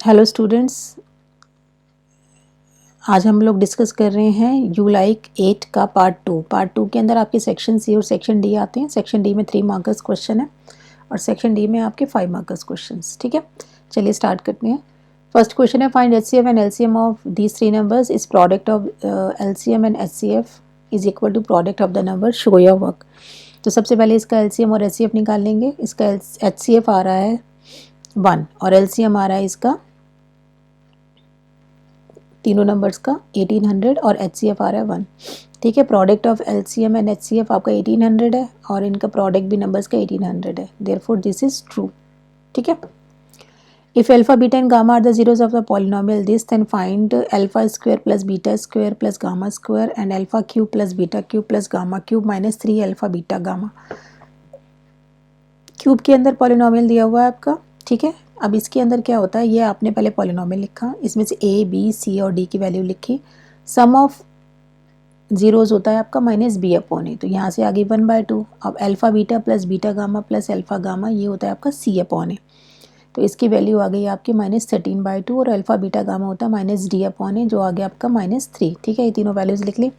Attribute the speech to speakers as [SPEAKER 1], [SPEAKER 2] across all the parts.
[SPEAKER 1] Hello students, आज हम लोग डिस्कस कर रहे हैं यू लाइक 8 का पार्ट टू के अंदर आपके सेक्शन सी और सेक्शन डी आते हैं। सेक्शन डी में 3 मार्कर्स क्वेश्चन है और सेक्शन डी में आपके 5 मार्कर्स क्वेश्चंस। ठीक है, चलिए स्टार्ट करते हैं। फर्स्ट क्वेश्चन है find HCF and LCM of these 3 numbers is product of LCM and HCF is equal to product of the number, show your work. तो सबसे पहले इसका एलसीएम और एचसीएफ निकाल लेंगे। इसका एचसीएफ आ रहा है 1 और एलसीएम आ रहा है इसका तीनों नंबर्स का 1800 और एचसीएफ आ रहा है 1। ठीक है, product of LCM and HCF आपका 1800 है और इनका प्रोडक्ट भी नंबर्स का 1800 है, देयरफॉर दिस इज ट्रू। ठीक है, if alpha beta and gamma are the zeros of the polynomial this, then find alpha square plus beta square plus gamma square and alpha cube plus beta cube plus gamma cube minus 3 alpha beta gamma. Cube के अंदर polynomial दिया हुआ है आपका। ठीक है, अब इसके अंदर क्या होता है, ये आपने पहले पॉलिनोमियल लिखा, इसमें से ए बी सी और डी की वैल्यू लिखी, सम ऑफ जीरोस होता है आपका माइनस बी अपॉन ए, तो यहाँ से आगे 1/2। अब alpha beta plus beta gamma plus alpha gamma ये होता है आपका सी अपॉन ए, तो इसकी वैल्यू आ गई आपकी -13/2 और अल्फा बीटा गामा होता है माइनस डी अपॉन ए जो आ गया आपका -3। ठीक है, ये तीनों वैल्यूज लिख ली।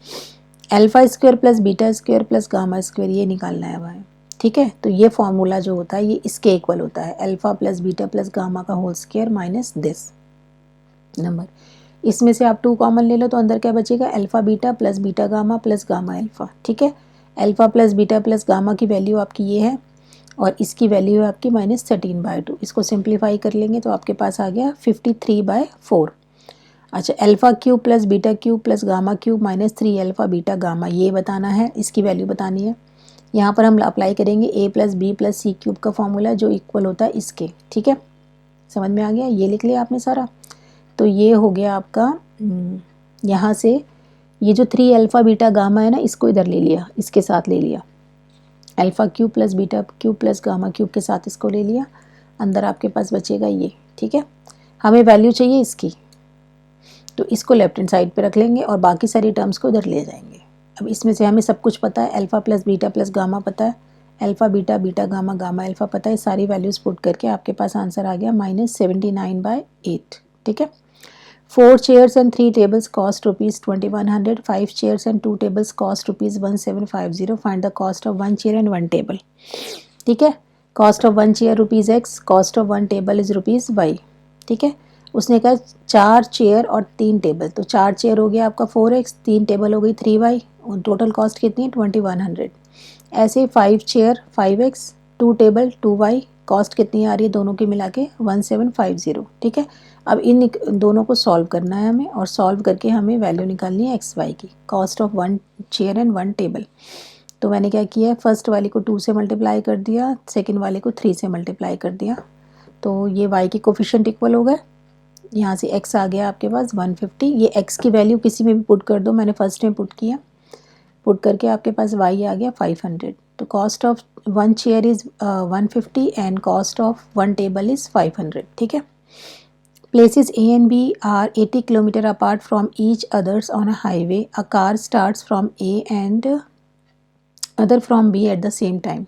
[SPEAKER 1] Alpha square plus beta square plus gamma square ये निकालना है भाई। ठीक है, तो ये फॉर्मूला जो होता है ये इसके इक्वल होता है, alpha plus beta plus gamma का whole square minus this number. इसमें से आप 2 कॉमन ले लो तो अंदर क्या बचेगा, alpha beta plus beta gamma plus gamma alpha. ठीक है, alpha plus beta plus gamma की वैल्यू आपकी ये है और इसकी वैल्यू है आपकी -13/2। इसको सिंप्लीफाई कर लेंगे तो आपके पास आ गया 53/4। अच्छा, alpha cube plus beta cube plus gamma cube minus 3 alpha beta gamma ये बताना है, इसकी वैल्यू बतानी है। यहाँ पर हम अप्लाई करेंगे a plus B plus C cube का फॉर्मूला जो इक्वल होता है इसके। ठीक है, समझ में आ गया, ये लिख लिया आपने सारा। तो ये हो गया आपका यहाँ से ये जो 3 अल्फा बीटा गामा है ना, इसको इधर ले लिया, इसके साथ ले लिया, alpha cube plus beta cube plus gamma cube के साथ इसको ले लिया, अंदर आपके पास बचेगा ये। ठीक है, हमें वैल्यू चाहिए इसकी, तो इसको लेफ्ट हैंड साइड पे रख लेंगे और बाकी सारी टर्म्स को उधर ले जाएंगे। अब इसमें से हमें सब कुछ पता है, alpha plus beta plus gamma पता है, alpha beta beta gamma gamma alpha पता है, सारी वैल्यूज़ पुट करके आपके पास आंसर आ गया -79/8। ठीक है, 4 chairs and 3 tables cost ₹2100, 5 chairs and 2 tables cost ₹1750, find the cost of 1 chair and 1 table। ठीक है, cost of 1 chair ₹X, cost of 1 table is ₹Y। ठीक है, उसने कहा 4 चेयर और 3 टेबल, तो 4 चेयर हो गया आपका 4X, 3 टेबल हो गई 3Y, टोटल कॉस्ट कितनी है 2100। ऐसे 5 chair 5X, 2 table 2Y, cost कितनी आ रही है दोनों की मिला के 1750। ठीक है, अब इन दोनों को सॉल्व करना है हमें और सॉल्व करके हमें वैल्यू निकालनी है XY की, cost of 1 chair and 1 table. तो मैंने क्या किया है, फर्स्ट वाले को 2 से मल्टीप्लाई कर दिया, सेकंड वाले को 3 से मल्टीप्लाई कर दिया, तो ये y के कोफिशिएंट इक्वल हो गए। यहाँ से x आ गया आपके पास 150, ये x की वैल्यू किसी में भी पुट कर दो, मैंने फर्स्ट में पुट किया, पुट करके आपके पास y आ गया 500। तो cost of 1 chair is 150 and cost of 1 table is 500। ठीक है, places A and B are 80 km apart from each others on a highway. A car starts from A and other from B at the same time.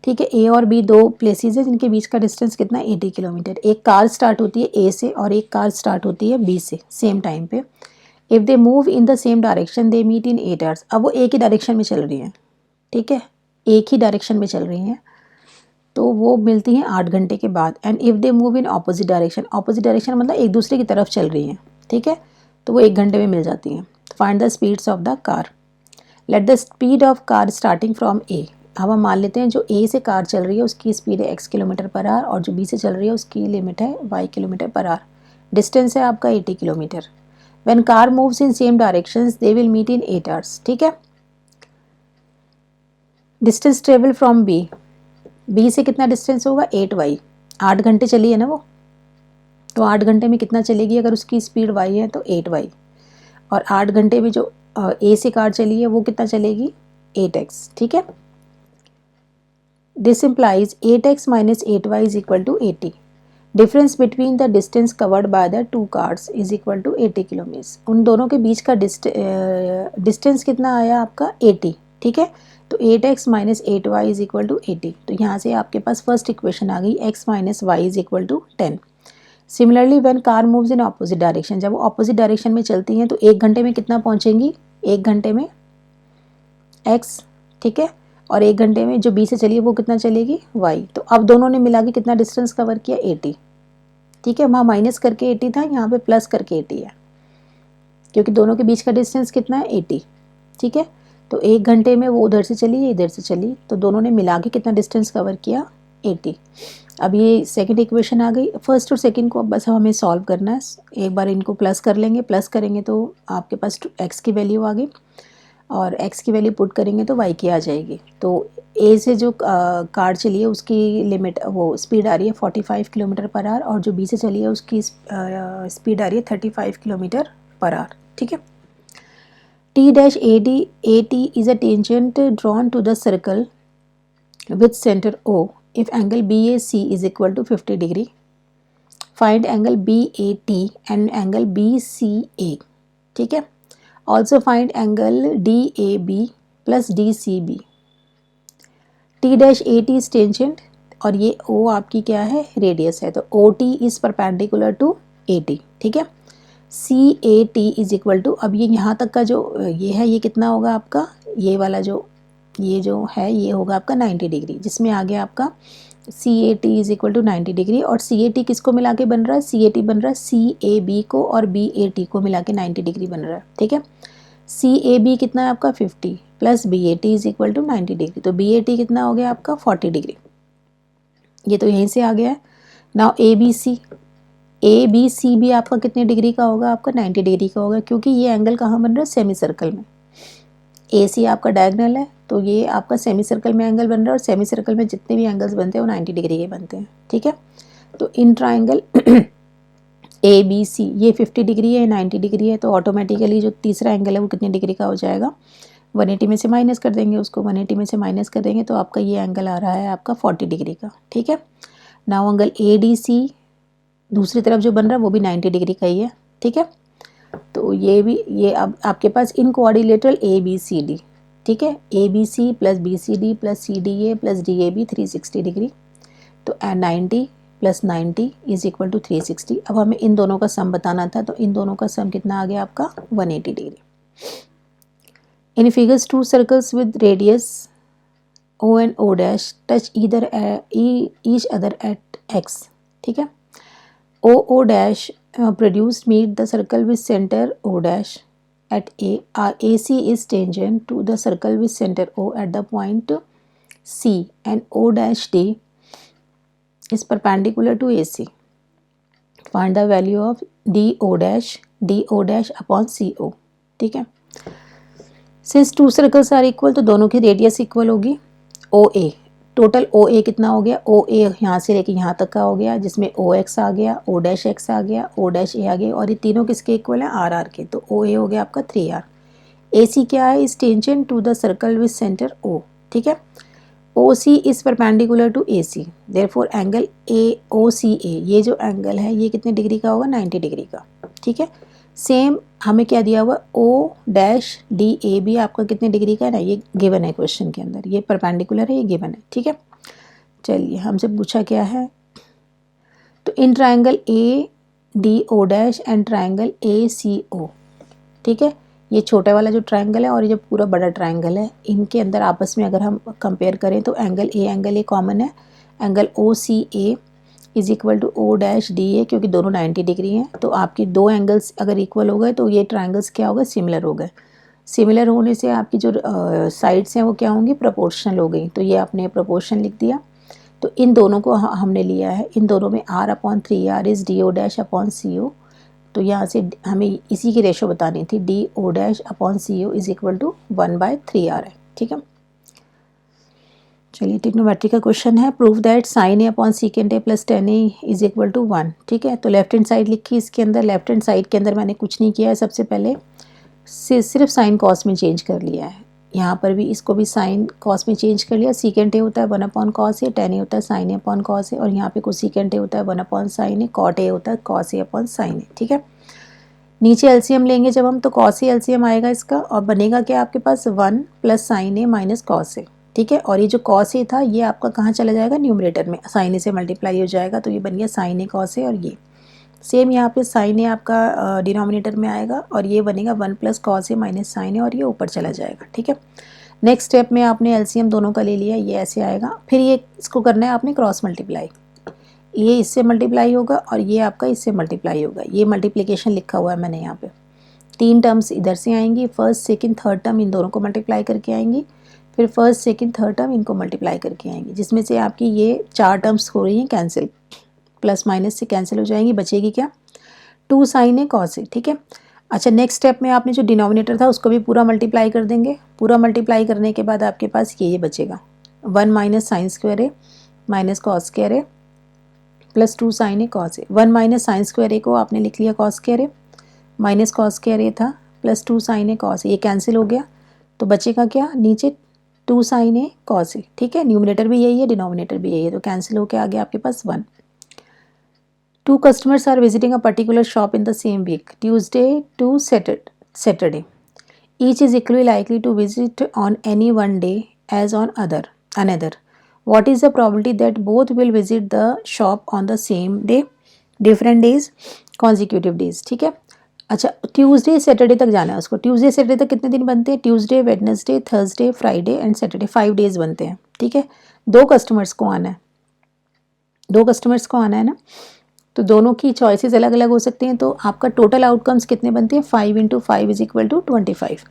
[SPEAKER 1] ठीक है, ए और B 2 places है जिनके बीच का distance कितना 80 kilometre. एक कार स्टार्ट होती है ए से और एक कार स्टार्ट होती है बी से सेम टाइम पे। If they move in the same direction they meet in 8 hours. अब वो एक ही डायरेक्शन में चल रही हैं, ठीक है, एक ही डायरेक्शन में चल रही हैं, तो वो मिलती हैं 8 घंटे के बाद। And if they move in opposite direction मतलब एक दूसरे की तरफ चल रही हैं, ठीक है, तो वो 1 घंटे में मिल जाती हैं। Find the speeds of the car. Let the speed of car starting from A. अब हम मान लेते हैं जो ए से कार चल रही है उसकी स्पीड है x km/h और जो बी से चल रही है उसकी लिमिट है y km/h। डिस्टेंस है आपका 80 kilometre. When car moves in same directions they will meet in 8 hours. ठीक है, distance travel from B, B से कितना डिस्टेंस होगा 8y, 8 घंटे चली है ना वो, तो 8 घंटे में कितना चलेगी अगर उसकी स्पीड y है तो 8y, और 8 घंटे में जो ए से कार चली है वो कितना चलेगी 8x। ठीक है, this implies 8x minus 8y is equal to 80। Difference between the distance covered by the 2 cars is equal to 80 kilometre. उन दोनों के बीच का डिस्टेंस कितना आया आपका 80। ठीक है, तो 8x minus 8y is equal to 80। तो यहाँ से आपके पास फर्स्ट इक्वेशन आ गई x minus y is equal to 10। Similarly when car moves in opposite direction, जब वो ऑपोजिट डायरेक्शन में चलती हैं तो 1 घंटे में कितना पहुंचेंगी, 1 घंटे में x, ठीक है, और 1 घंटे में जो b से चली है वो कितना चलेगी y। तो अब दोनों ने मिला के कितना डिस्टेंस कवर किया 80, ठीक है, वहाँ माइनस करके 80 था, यहाँ पे प्लस करके 80 है, क्योंकि दोनों के बीच का डिस्टेंस कितना है 80, ठीक है। तो 1 घंटे में वो उधर से चली, ये इधर से चली, तो दोनों ने मिला के कितना डिस्टेंस कवर किया 80। अब ये सेकंड इक्वेशन आ गई। फर्स्ट और सेकंड को अब बस हमें सॉल्व करना है। एक बार इनको प्लस कर लेंगे, प्लस करेंगे तो आपके पास x की वैल्यू आ गई, और x की वैल्यू पुट करेंगे तो y की आ जाएगी। तो a से जो कार चली है उसकी लिमिट, वो स्पीड आ रही है 45 किलोमीटर पर आवर, और जो b से चली है उसकी स्पीड आ रही है 35 किलोमीटर पर आवर, ठीक है। T-AT is a tangent drawn to the circle with center O if angle BAC is equal to 50 degree. Find angle BAT and angle BCA, ठीक है। Also find angle DAB plus DCB. T-AT is tangent और ये O आपकी क्या है, radius है, तो OT is perpendicular to AT, ठीक है। CAT इज इक्वल टू, अब ये यहाँ तक का जो ये है ये कितना होगा आपका, ये वाला जो ये है ये होगा आपका 90 डिग्री, जिसमें आ गया आपका CAT is equal to 90 degree. और CAT किसको मिला के बन रहा है, CAT बन रहा है CAB को और BAT को मिला के 90 डिग्री बन रहा है, ठीक है। CAB कितना है आपका 50 plus BAT is equal to 90 degree, तो BAT कितना हो गया आपका 40 डिग्री, ये तो यहीं से आ गया है। नाउ ABC भी आपका कितने डिग्री का होगा, आपका 90 डिग्री का होगा, क्योंकि ये एंगल कहाँ बन रहा है, सेमी सर्कल में। AC आपका डायगोनल है, तो ये आपका सेमी सर्कल में एंगल बन रहा है, और सेमी सर्कल में जितने भी एंगल्स बनते हैं वो 90 डिग्री के बनते हैं, ठीक है। तो इन ट्राइंगल ABC ये 50 डिग्री है, 90 डिग्री है, तो ऑटोमेटिकली जो तीसरा एंगल है वो कितने डिग्री का हो जाएगा, 180 में से माइनस कर देंगे उसको, 180 में से माइनस कर देंगे तो आपका ये एंगल आ रहा है आपका 40 डिग्री का, ठीक है। नाउ एंगल ADC दूसरी तरफ जो बन रहा है वो भी 90 डिग्री का ही है, ठीक है। तो ये भी, ये अब आपके पास इन कोऑर्डिनेटल ABCD, ठीक है, ABC plus BCD plus CDA plus DAB 360 degree, तो 90 प्लस 90 इज इक्वल टू 360। अब हमें इन दोनों का सम बताना था, तो इन दोनों का सम कितना आ गया आपका 180 degree. In figures 2 circles with radius O and O dash touch each other at X, ठीक है। O dash produced meet the circle with center O dash at A. AC is tangent to the circle with center O at the point C, and O dash D is perpendicular to AC. Find the value of DO dash upon CO, ठीक है। Since 2 circles are equal, तो दोनों की radius equal होगी। OA total OA कितना हो गया, OA यहाँ से लेके यहाँ तक का हो गया, जिसमें OX आ गया, O डैश X आ गया, O डैश A आ गया, और ये तीनों किसके इक्वल हैं, RR के, तो OA हो गया आपका 3R। AC क्या है, is tangent to the circle with centre O, ठीक है। OC is perpendicular to AC, therefore angle AOCA ये जो एंगल है ये कितने डिग्री का होगा, 90 डिग्री का, ठीक है। सेम हमें क्या दिया हुआ, O डैश DAB आपका कितने डिग्री का है ना, ये गिवन है क्वेश्चन के अंदर, ये परपेंडिकुलर है, ये गिवन है, ठीक है। चलिए हमसे पूछा क्या है, तो in triangle ADO dash and triangle ACO, ठीक है, ये छोटा वाला जो ट्राइंगल है और ये जो पूरा बड़ा ट्राइंगल है, इनके अंदर आपस में अगर हम कंपेयर करें तो एंगल A कॉमन है, angle OCA is equal to O dash DA, क्योंकि दोनों 90 डिग्री हैं, तो आपकी दो एंगल्स अगर इक्वल हो गए तो ये ट्राइंगल्स क्या हो गए, सिमिलर हो गए। सिमिलर होने से आपकी जो साइड्स हैं वो क्या होंगी, प्रोपोर्शनल हो गई, तो ये आपने प्रोपोर्शन लिख दिया। तो इन दोनों को हमने लिया है, इन दोनों में R/3R is DO dash upon CO, तो यहाँ से हमें इसी की रेशो बतानी थी, DO dash upon CO is equal to 1/3R है, ठीक है। चलिए ट्रिग्नोमेट्री का क्वेश्चन है, prove that sine A upon secant A plus tan A is equal to 1, ठीक है। तो लेफ्ट हैंड साइड लिखी इसके अंदर, लेफ्ट हैंड साइड के अंदर मैंने कुछ नहीं किया है, सबसे पहले सिर्फ साइन कॉस में चेंज कर लिया है, यहाँ पर भी इसको भी साइन कॉस में चेंज कर लिया। सीकेंट ए होता है 1/cos ए, टेन ए होता है sign A upon cos A, और यहाँ पे कुछ सीकेंट ए होता है 1/sin ए, कॉट ए होता है कॉस ए अपॉन साइन ए, ठीक है। नीचे एलसीएम लेंगे जब हम, तो कॉस ए एलसीएम आएगा इसका, और बनेगा क्या आपके पास 1 plus sign A minus cos A, ठीक है। और ये जो कॉस ए था ये आपका कहाँ चला जाएगा, न्यूमरेटर में, साइन ए से मल्टीप्लाई हो जाएगा, तो ये बन गया साइन ए कॉस ए, और ये सेम यहाँ पे साइन ए आपका डिनोमिनेटर में आएगा और ये बनेगा 1 plus cos A minus sign ए और ये ऊपर चला जाएगा, ठीक है। नेक्स्ट स्टेप में आपने एलसीएम दोनों का ले लिया, ये ऐसे आएगा। फिर ये इसको करना है आपने क्रॉस मल्टीप्लाई, ये इससे मल्टीप्लाई होगा और ये आपका इससे मल्टीप्लाई होगा। ये मल्टीप्लिकेशन लिखा हुआ है मैंने यहाँ पे। 3 टर्म्स इधर से आएंगी, first second third term in दोनों को मल्टीप्लाई करके आएंगी, फिर फर्स्ट सेकंड थर्ड टर्म इनको मल्टीप्लाई करके आएंगी, जिसमें से आपकी ये 4 टर्म्स हो रही हैं कैंसिल, प्लस माइनस से कैंसिल हो जाएंगी। बचेगी क्या, 2 साइन ए कॉस ए, ठीक है। अच्छा, नेक्स्ट स्टेप में आपने जो डिनोमिनेटर था उसको भी पूरा मल्टीप्लाई कर देंगे। पूरा मल्टीप्लाई करने के बाद आपके पास ये बचेगा 1 minus sine square A minus cos square A plus 2 sign A cos A. 1 minus sine square ए को आपने लिख लिया कॉस स्क्वायर ए, माइनस कॉस स्क्वायर ए था plus 2 sign A cos A, ये कैंसिल हो गया। तो बचेगा क्या, नीचे 2 साइन ए कॉस ए, ठीक है। न्यूमिनेटर भी यही है, डिनोमिनेटर भी यही है, तो कैंसिल होकर आ गया आपके पास 1। 2 customers are visiting a particular shop in the same week, Tuesday to Saturday. Each is equally likely to visit on any one day as on another. What is the probability that both will visit the shop on the same day, different days, consecutive days? ठीक है। अच्छा, Tuesday Saturday तक जाना है उसको। Tuesday Saturday तक कितने दिन बनते हैं, Tuesday Wednesday Thursday Friday and Saturday, 5 days बनते हैं, ठीक है। 2 कस्टमर्स को आना है, 2 कस्टमर्स को आना है ना, तो दोनों की चॉइसेस अलग अलग हो सकती हैं। तो आपका टोटल आउटकम्स कितने बनते हैं, 5 × 5 is equal to 25।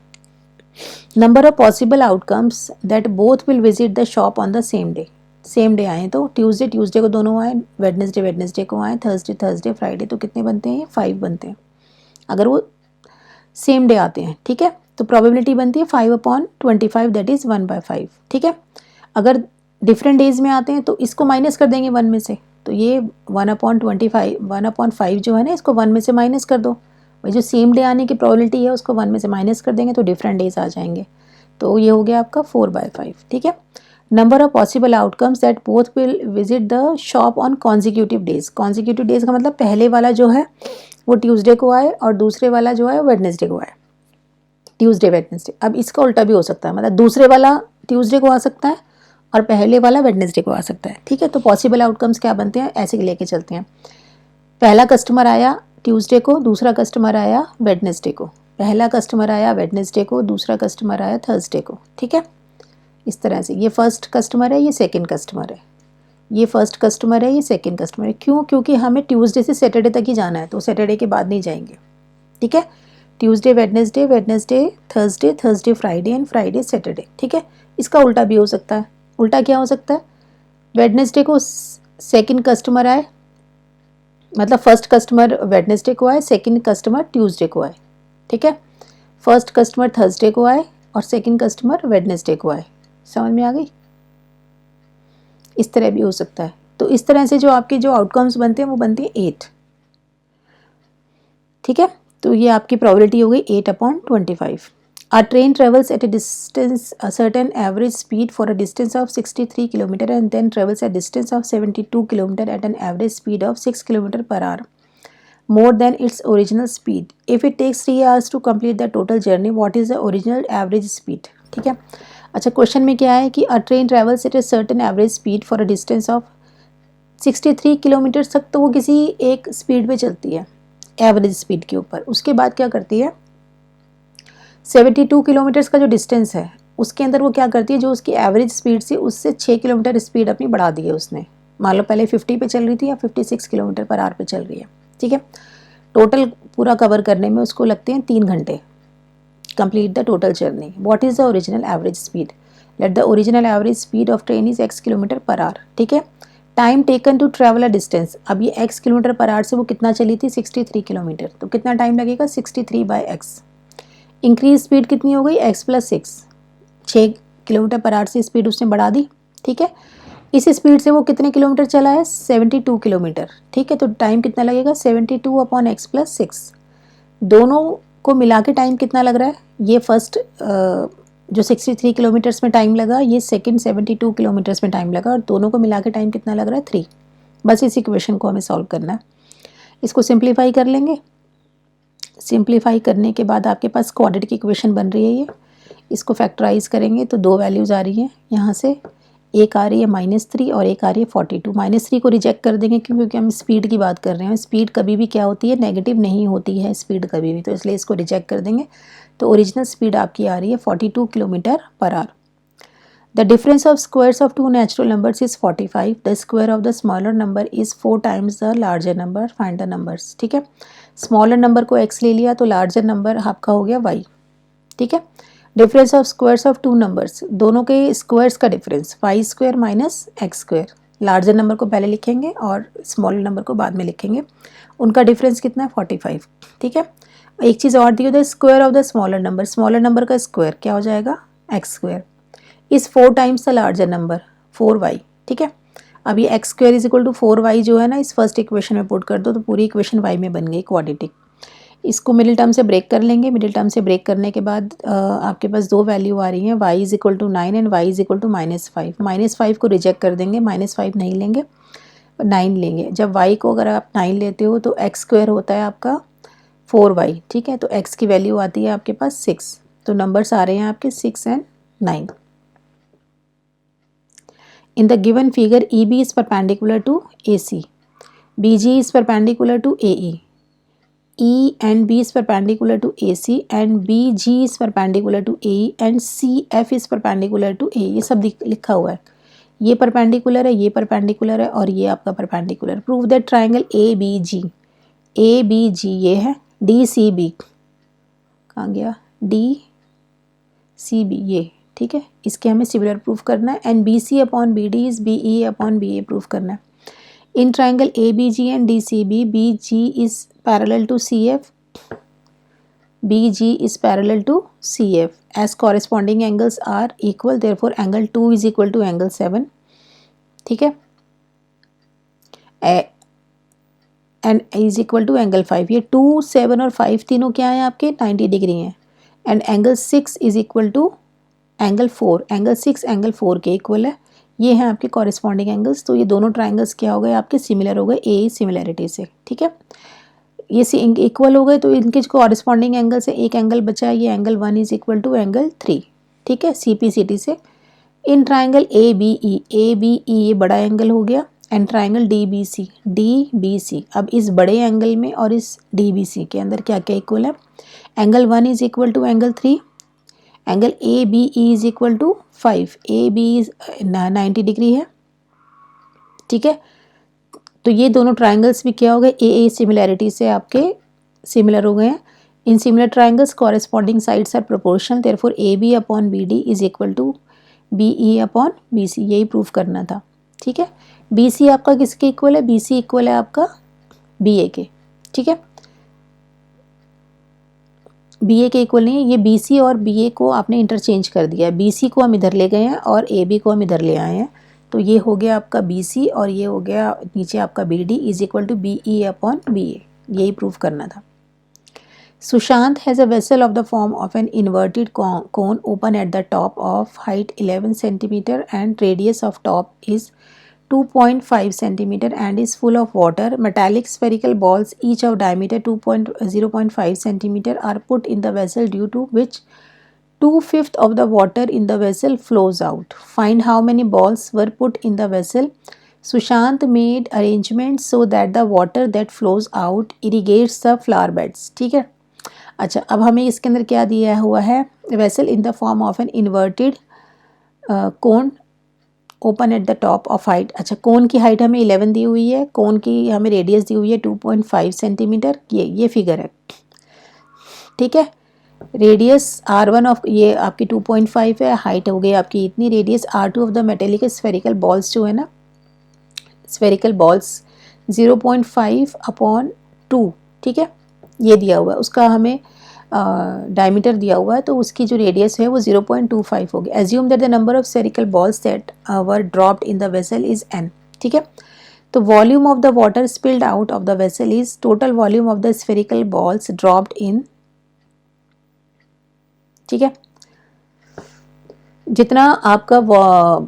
[SPEAKER 1] Number of possible outcomes that both will visit the shop on the same day. Same day आए तो ट्यूसडे को दोनों आए, वेडनेसडे को आए, थर्सडे फ्राइडे, तो कितने बनते हैं, 5 बनते हैं अगर वो सेम डे आते हैं, ठीक है। तो प्रोबेबिलिटी बनती है 5/25, दैट इज़ 1/5, ठीक है। अगर डिफरेंट डेज में आते हैं तो इसको माइनस कर देंगे 1 में से, तो ये 1/25, 1/5 जो है ना, इसको 1 में से माइनस कर दो। वही जो सेम डे आने की प्रोबेबिलिटी है उसको 1 में से माइनस कर देंगे तो डिफरेंट डेज आ जाएंगे। तो ये हो गया आपका 4/5, ठीक है। Number of possible outcomes that both will visit the shop on consecutive days. Consecutive days का मतलब पहले वाला जो है वो ट्यूसडे को आए और दूसरे वाला जो है वेडनेसडे को आए, ट्यूसडे वेडनेसडे। अब इसका उल्टा भी हो सकता है, मतलब दूसरे वाला ट्यूसडे को आ सकता है और पहले वाला वेडनेसडे को आ सकता है, ठीक है। तो पॉसिबल आउटकम्स क्या बनते हैं, ऐसे लेके चलते हैं। पहला कस्टमर आया ट्यूसडे को, दूसरा कस्टमर आया वेडनेसडे को, पहला कस्टमर आया वेडनेसडे को, दूसरा कस्टमर आया थर्सडे को, ठीक है। इस तरह से ये फर्स्ट कस्टमर है, ये सेकंड कस्टमर है, ये फर्स्ट कस्टमर है, ये सेकंड कस्टमर है। क्यों, क्योंकि हमें ट्यूसडे से सैटरडे तक ही जाना है, तो सैटरडे के बाद नहीं जाएंगे, ठीक है। Tuesday Wednesday Thursday Friday and Friday Saturday, ठीक है। इसका उल्टा भी हो सकता है। उल्टा क्या हो सकता है, वेडनेसडे को सेकंड कस्टमर आए, मतलब फर्स्ट कस्टमर वेडनेसडे को आए, सेकंड कस्टमर ट्यूसडे को आए, ठीक है। फर्स्ट कस्टमर थर्सडे को आए और सेकंड कस्टमर वेडनेसडे को आए। समझ में आ गई, इस तरह भी हो सकता है। तो इस तरह से जो आपके जो आउटकम्स बनते हैं वो बनते हैं 8, ठीक है। तो ये आपकी प्रोबेबिलिटी हो गई 8/25। A train travels at a distance, a certain average speed for a distance of 63 km and then travels a distance of 72 km at an average speed of 6 km per hour, more than its original speed. If it takes 3 hours to complete the total journey, what is the original average speed? ठीक है। अच्छा, question में क्या है कि a train travels at a certain average speed for a distance of 63 kilometre तक, तो वो किसी एक स्पीड पे चलती है, एवरेज स्पीड के ऊपर। उसके बाद क्या करती है, 72 किलोमीटर्स का जो डिस्टेंस है उसके अंदर वो क्या करती है, जो उसकी एवरेज स्पीड से उससे 6 किलोमीटर स्पीड अपनी बढ़ा दी है उसने। मान लो पहले 50 पे चल रही थी या 56 किलोमीटर पर आवर पे चल रही है, ठीक है। टोटल पूरा कवर करने में उसको लगते हैं 3 घंटे, complete the total journey. What is the original average speed, let the original average speed of train is x kilometre per hour, ठीक है। Time taken to travel a distance, अब ये x किलोमीटर पर आवर से वो कितना चली थी, 63 kilometre, तो कितना टाइम लगेगा, 63/x। इंक्रीज स्पीड कितनी हो गई, x + 6 किलोमीटर पर आवर से स्पीड उसने बढ़ा दी, ठीक है। इस स्पीड से वो कितने किलोमीटर चला है, 72 किलोमीटर, ठीक है। तो टाइम कितना लगेगा, 72/x + 6। दोनों को मिला के टाइम कितना लग रहा है, ये फर्स्ट जो 63 किलोमीटर्स में टाइम लगा, ये सेकंड 72 किलोमीटर्स में टाइम लगा, और दोनों को मिला के टाइम कितना लग रहा है, 3। बस इस इक्वेशन को हमें सॉल्व करना है। इसको सिंप्लीफाई कर लेंगे। सिंप्लीफाई करने के बाद आपके पास क्वाड्रेटिक इक्वेशन बन रही है ये। इसको फैक्टराइज करेंगे तो 2 वैल्यूज़ आ रही हैं यहाँ से, एक आ रही है -3 और एक आ रही है 42। -3 को रिजेक्ट कर देंगे क्योंकि हम स्पीड की बात कर रहे हैं। स्पीड कभी भी क्या होती है, नेगेटिव नहीं होती है स्पीड कभी भी, तो इसलिए इसको रिजेक्ट कर देंगे। तो ओरिजिनल स्पीड आपकी आ रही है 42 km/h। The difference of squares of two natural numbers is 45। The square of the smaller number is 4 times the larger number. Find the numbers. ठीक है, स्मॉलर नंबर को x ले लिया तो लार्जर नंबर आपका हो गया y। ठीक है, difference of squares of two numbers, दोनों के स्क्वायर्स का difference y² minus x²। Larger number को पहले लिखेंगे और स्मॉलर नंबर को बाद में लिखेंगे। उनका डिफरेंस कितना है, 45। ठीक है, एक चीज़ और दी, the square of the smaller number का स्क्वायर क्या हो जाएगा, x² is 4 times the larger number 4y। ठीक है, अब ये x² is equal to 4y जो है ना, इस फर्स्ट इक्वेशन में पुट कर दो तो पूरी इक्वेशन y में बन गई क्वाड्रेटिक। इसको मिडिल टर्म से ब्रेक कर लेंगे। मिडिल टर्म से ब्रेक करने के बाद आपके पास दो वैल्यू आ रही हैं, y is equal to 9 and y is equal to -5। -5 को रिजेक्ट कर देंगे, -5 नहीं लेंगे, 9 लेंगे। जब y को अगर आप 9 लेते हो तो x² होता है आपका 4y। ठीक है, तो x की वैल्यू आती है आपके पास 6। तो नंबर्स आ रहे हैं आपके 6 and 9। In the given figure, EB is perpendicular to AC, BG is perpendicular to AE, E and B is perpendicular to AC, and BG is perpendicular to AE, and CF is perpendicular to AE। ये सब लिखा हुआ है, ये perpendicular है, ये perpendicular है और ये आपका perpendicular. Prove that triangle ABG ये है, DCB कहाँ गया, DCB ये, ठीक है, इसके हमें सिमिलर प्रूफ करना है। And BC upon BD is BE upon BA proof करना है। In triangle ABG and DCB, BG is parallel to CF, BG is parallel to CF as corresponding angles are equal, therefore angle 2 is equal to angle 7। ठीक है, and is equal to angle 5। ये 2, 7 और 5 तीनों क्या है आपके 90 degree हैं। And angle 6 is equal to angle 4, angle 6 angle 4 के इक्वल है। ये हैं आपके कॉरेस्पॉन्डिंग एंगल्स। तो ये दोनों ट्राइंगल्स क्या हो गए आपके, सिमिलर हो गए ए सिमिलैरिटी से। ठीक है, ये इक्वल हो गए तो इनके जो कॉरेस्पॉन्डिंग एंगल से एक एंगल बचा है, ये angle 1 is equal to angle 3। ठीक है, CPCT से। इन ट्राइंगल ABE ये बड़ा एंगल हो गया। एंड ट्राइंगल DBC, अब इस बड़े एंगल में और इस DBC के अंदर क्या क्या इक्वल है, angle 1 is equal to angle 3, angle ABE is equal to 5, AB 90 degree है। ठीक है, तो ये दोनों ट्राइंगल्स भी क्या हो गए, AA सिमिलैरिटी से आपके सिमिलर हो गए हैं। In similar triangles corresponding sides are proportional, therefore AB upon BD is equal to BE upon BC, यही प्रूफ करना था। ठीक है, BC आपका किसके इक्वल है, BC इक्वल है आपका BA के। ठीक है, BA के इक्वल नहीं है, ये BC और BA को आपने इंटरचेंज कर दिया है। BC को हम इधर ले गए हैं और AB को हम इधर ले आए हैं। तो ये हो गया आपका BC और ये हो गया नीचे आपका BD is equal to BE upon BA, यही प्रूफ करना था। Sushant has a vessel of the form of an inverted cone open at the top of height 11 centimetre and radius of top is 2.5 centimeter and is full of water. Metallic spherical balls each of diameter 0.5 centimeter are put in the vessel, due to which 2/5 of the water in the vessel flows out. Find how many balls were put in the vessel. Sushant made arrangements so that the water that flows out irrigates the flower beds. ठीक है, अच्छा, अब हमें इसके अंदर क्या दिया हुआ है, vessel in the form of an inverted cone open at the top of height. अच्छा, कोन की हाइट हमें 11 दी हुई है, कोन की हमें रेडियस दी हुई है 2.5 सेंटीमीटर, ये फिगर है। ठीक है, रेडियस R1 ऑफ ये आपकी 2.5 है, हाइट हो गई आपकी इतनी, radius R2 of the metallic spherical balls जो है ना, स्फेरिकल बॉल्स 0.5 अपॉन 2। ठीक है, ये दिया हुआ है, उसका हमें डायमीटर दिया हुआ है, तो उसकी जो रेडियस है वो 0.25 होगी। Assume that the number of spherical balls that were dropped in the vessel is n। ठीक है, तो volume of the water spilled out of the vessel is total volume of the spherical balls dropped in. ठीक है, जितना आपका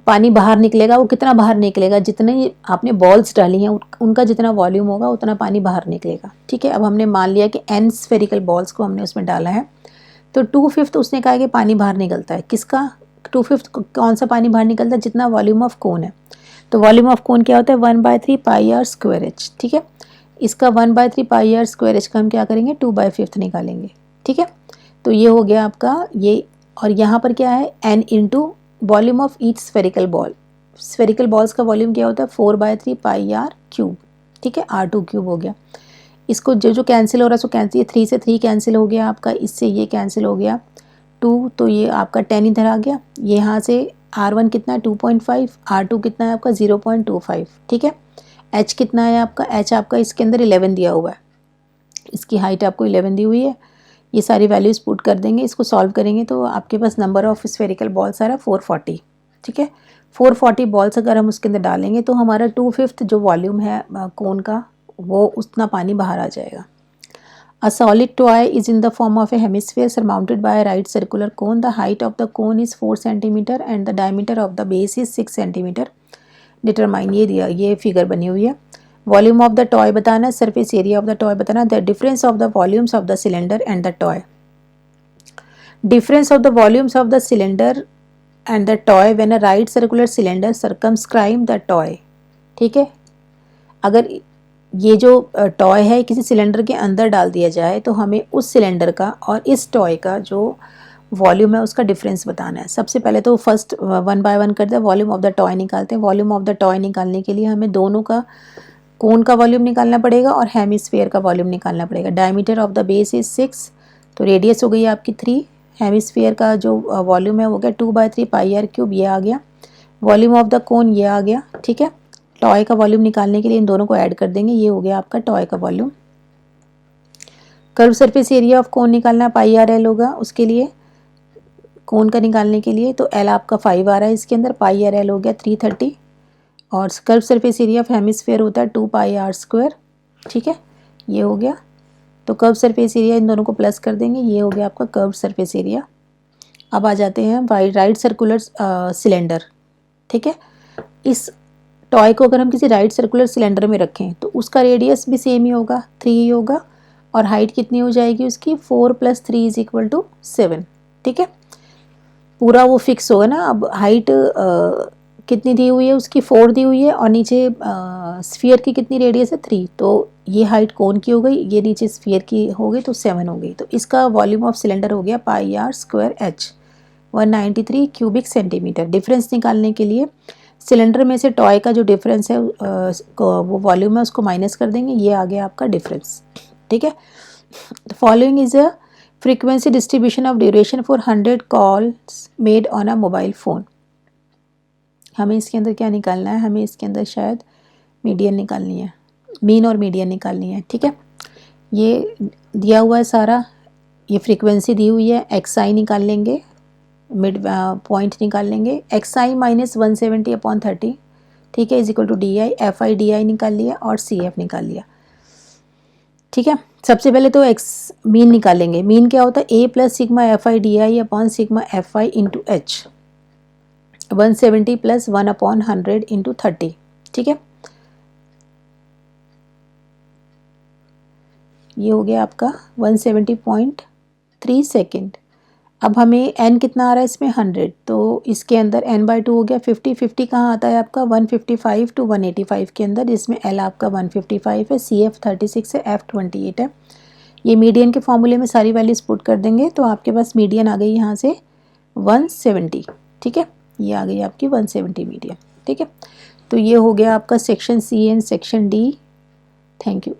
[SPEAKER 1] पानी बाहर निकलेगा वो कितना बाहर निकलेगा, जितने आपने बॉल्स डाली हैं उनका जितना वॉल्यूम होगा उतना पानी बाहर निकलेगा। ठीक है, अब हमने मान लिया कि n स्फेरिकल बॉल्स को हमने उसमें डाला है, तो 2/5 उसने कहा कि पानी बाहर निकलता है, किसका, 2/5 कौन सा पानी बाहर निकलता है, जितना वॉल्यूम ऑफ कोन है। तो वॉल्यूम ऑफ कोन क्या होता है, 1/3 πr²h। ठीक है, इसका 1/3 πr² का हम क्या करेंगे, 2/5 निकालेंगे। ठीक है, तो ये हो गया आपका ये। और यहाँ पर क्या है, n into volume of each spherical ball. Spherical balls का वॉल्यूम क्या होता है, 4/3 πr³। ठीक है, r2³ हो गया। इसको जो जो कैंसिल हो रहा है सो कैंसिल, ये 3 से 3 कैंसिल हो गया आपका, इससे ये कैंसिल हो गया 2, तो ये आपका 10 इधर आ गया। यहाँ से r1 कितना है 2.5, r2 कितना है आपका 0.25। ठीक है, h कितना है आपका, h आपका इसके अंदर 11 दिया हुआ है, इसकी हाइट आपको 11 दी हुई है। ये सारी वैल्यूज़ पुट कर देंगे, इसको सॉल्व करेंगे तो आपके पास नंबर ऑफ स्फेरिकल बॉल्स आ रहा है 440। ठीक है, 440 बॉल्स अगर हम उसके अंदर डालेंगे तो हमारा 2/5 जो वॉल्यूम है कोन का, वो उतना पानी बाहर आ जाएगा। A solid toy is in the form of a hemisphere surmounted by a right circular cone. The height of the cone is 4 cm and the diameter of the base is 6 cm. Determine, ये दिया, ये figure बनी हुई है। Volume of the toy बताना है, surface area of the toy बताना, the difference of the volumes of the cylinder and the toy. Difference of the volumes of the cylinder and the toy when a right circular cylinder circumscribe the toy. ठीक है, अगर ये जो toy है किसी cylinder के अंदर डाल दिया जाए तो हमें उस सिलेंडर का और इस टॉय का जो वॉल्यूम है उसका डिफरेंस बताना है। सबसे पहले तो फर्स्ट 1 बाय 1 करते हैं, वॉल्यूम ऑफ द टॉय निकालते हैं। वॉल्यूम ऑफ द टॉय निकालने के लिए हमें दोनों का कोन का वॉल्यूम निकालना पड़ेगा और हेमिस्फीयर का वॉल्यूम निकालना पड़ेगा। Diameter of the base is 6, तो रेडियस हो गई आपकी 3। हेमिस्फीयर का जो वॉल्यूम है वो गया 2/3 πr³, ये आ गया। वॉल्यूम ऑफ द कोन ये आ गया। ठीक है, टॉय का वॉल्यूम निकालने के लिए इन दोनों को ऐड कर देंगे, ये हो गया आपका टॉय का volume. Curve surface area of cone निकालना, πrl होगा उसके लिए, कोन का निकालने के लिए। तो l आपका 5 आ रहा है इसके अंदर, πrl हो गया 330। और curve surface area of hemisphere होता है 2πr²। ठीक है, ये हो गया। तो कर्व सरफेस एरिया इन दोनों को प्लस कर देंगे, ये हो गया आपका कर्व सरफेस एरिया। अब आ जाते हैं राइट सर्कुलर सिलेंडर। ठीक है, इस टॉय को अगर हम किसी राइट सर्कुलर सिलेंडर में रखें तो उसका रेडियस भी सेम ही होगा, 3 ही होगा, और हाइट कितनी हो जाएगी उसकी, 4 + 3 = 7। ठीक है, पूरा वो फिक्स होगा ना। अब हाइट कितनी दी हुई है उसकी, 4 दी हुई है, और नीचे स्फीयर की कितनी रेडियस है, 3। तो ये हाइट कोन की हो गई, ये नीचे स्फीयर की हो गई, तो 7 हो गई। तो इसका वॉल्यूम ऑफ सिलेंडर हो गया πr²h, 193 क्यूबिक सेंटीमीटर। डिफरेंस निकालने के लिए सिलेंडर में से टॉय का जो डिफरेंस है वो वॉल्यूम है उसको माइनस कर देंगे, ये आ गया आपका डिफरेंस। ठीक है, following is a frequency distribution of duration for 100 calls made on a mobile phone. हमें इसके अंदर क्या निकालना है, हमें इसके अंदर शायद मीडियन निकालनी है, मीन और मीडियन निकालनी है। ठीक है, ये दिया हुआ है सारा, ये फ्रीक्वेंसी दी हुई है, xi निकाल लेंगे, मिड पॉइंट निकाल लेंगे, xi - 170/30। ठीक है, = di, fi di निकाल लिया और cf निकाल लिया। ठीक है, सबसे पहले तो x मीन निकालेंगे। मीन क्या होता है, a + sigma fi di/सिग्मा fi × h, 170 + 1/100 × 30। ठीक है, ये हो गया आपका 170.3 सेकेंड। अब हमें n कितना आ रहा है इसमें, 100, तो इसके अंदर n/2 हो गया 50। 50 कहाँ आता है आपका, 155 to 185 के अंदर, जिसमें l आपका 155 है, cf 36 है, f 28 है। ये मीडियन के फॉर्मूले में सारी वैल्यूज पुट कर देंगे तो आपके पास मीडियन आ गई यहाँ से 170। ठीक है, ये आ गई आपकी 170 मीडियन। ठीक है, तो ये हो गया आपका section C and section D. Thank you.